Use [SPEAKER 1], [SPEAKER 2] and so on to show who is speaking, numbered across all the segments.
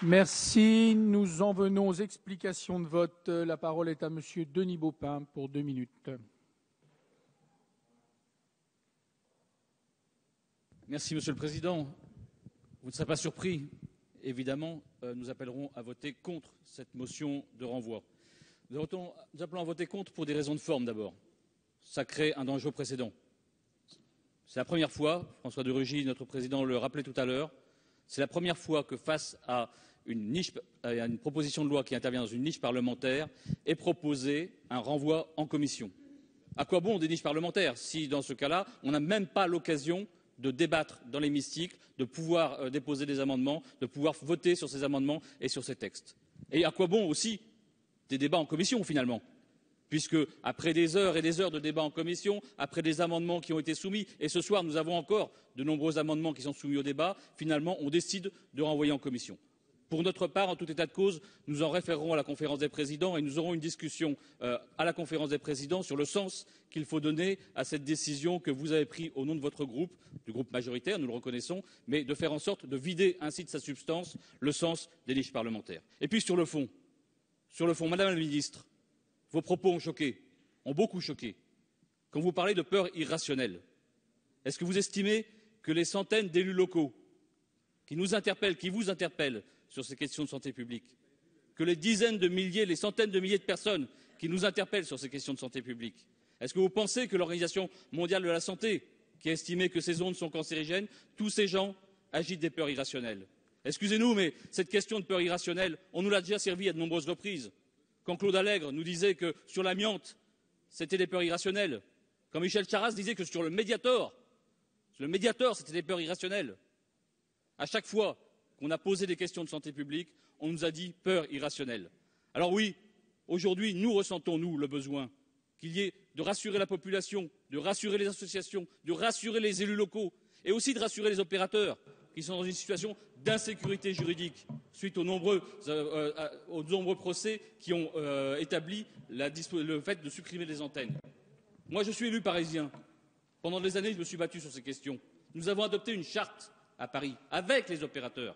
[SPEAKER 1] Merci. Nous en venons aux explications de vote. La parole est à Monsieur Denis Baupin pour 2 minutes.
[SPEAKER 2] Merci, Monsieur le Président. Vous ne serez pas surpris. Évidemment, nous appellerons à voter contre cette motion de renvoi. Nous appelons à voter contre pour des raisons de forme d'abord. Ça crée un dangereux précédent. C'est la première fois, François de Rugy, notre président, le rappelait tout à l'heure, c'est la première fois que face à une proposition de loi qui intervient dans une niche parlementaire est proposé un renvoi en commission. À quoi bon des niches parlementaires si, dans ce cas-là, on n'a même pas l'occasion de débattre dans l'hémicycle, de pouvoir déposer des amendements, de pouvoir voter sur ces amendements et sur ces textes. Et à quoi bon aussi des débats en commission, finalement, puisque, après des heures et des heures de débats en commission, après des amendements qui ont été soumis, et ce soir nous avons encore de nombreux amendements qui sont soumis au débat, finalement on décide de renvoyer en commission. Pour notre part, en tout état de cause, nous en référerons à la conférence des présidents et nous aurons une discussion à la conférence des présidents sur le sens qu'il faut donner à cette décision que vous avez prise au nom de votre groupe, du groupe majoritaire, nous le reconnaissons, mais de faire en sorte de vider ainsi de sa substance le sens des niches parlementaires. Et puis sur le fond, Madame la Ministre, vos propos ont choqué, ont beaucoup choqué. Quand vous parlez de peur irrationnelle, est-ce que vous estimez que les centaines d'élus locaux qui nous interpellent, qui vous interpellent sur ces questions de santé publique, que les dizaines de milliers, les centaines de milliers de personnes qui nous interpellent sur ces questions de santé publique, est-ce que vous pensez que l'Organisation mondiale de la santé, qui a estimé que ces ondes sont cancérigènes, tous ces gens agitent des peurs irrationnelles? Excusez-nous, mais cette question de peur irrationnelle, on nous l'a déjà servie à de nombreuses reprises. Quand Claude Allègre nous disait que sur l'amiante, c'était des peurs irrationnelles. Quand Michel Charasse disait que sur le Mediator, c'était des peurs irrationnelles. À chaque fois qu'on a posé des questions de santé publique, on nous a dit peur irrationnelle. Alors oui, aujourd'hui, nous ressentons, nous, le besoin qu'il y ait de rassurer la population, de rassurer les associations, de rassurer les élus locaux et aussi de rassurer les opérateurs qui sont dans une situation d'insécurité juridique suite aux nombreux procès qui ont établi le fait de supprimer les antennes. Moi, je suis élu parisien. Pendant des années, je me suis battu sur ces questions. Nous avons adopté une charte à Paris, avec les opérateurs,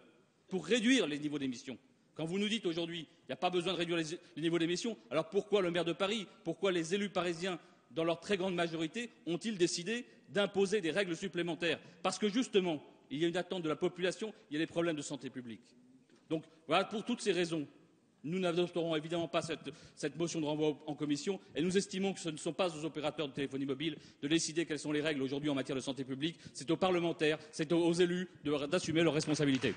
[SPEAKER 2] pour réduire les niveaux d'émissions. Quand vous nous dites aujourd'hui qu'il n'y a pas besoin de réduire les niveaux d'émissions, alors pourquoi le maire de Paris, pourquoi les élus parisiens, dans leur très grande majorité, ont-ils décidé d'imposer des règles supplémentaires? Parce que justement, il y a une attente de la population, il y a des problèmes de santé publique. Donc voilà, pour toutes ces raisons, nous n'adopterons évidemment pas cette motion de renvoi en commission et nous estimons que ce ne sont pas aux opérateurs de téléphonie mobile de décider quelles sont les règles aujourd'hui en matière de santé publique. C'est aux parlementaires, c'est aux élus d'assumer leurs responsabilités.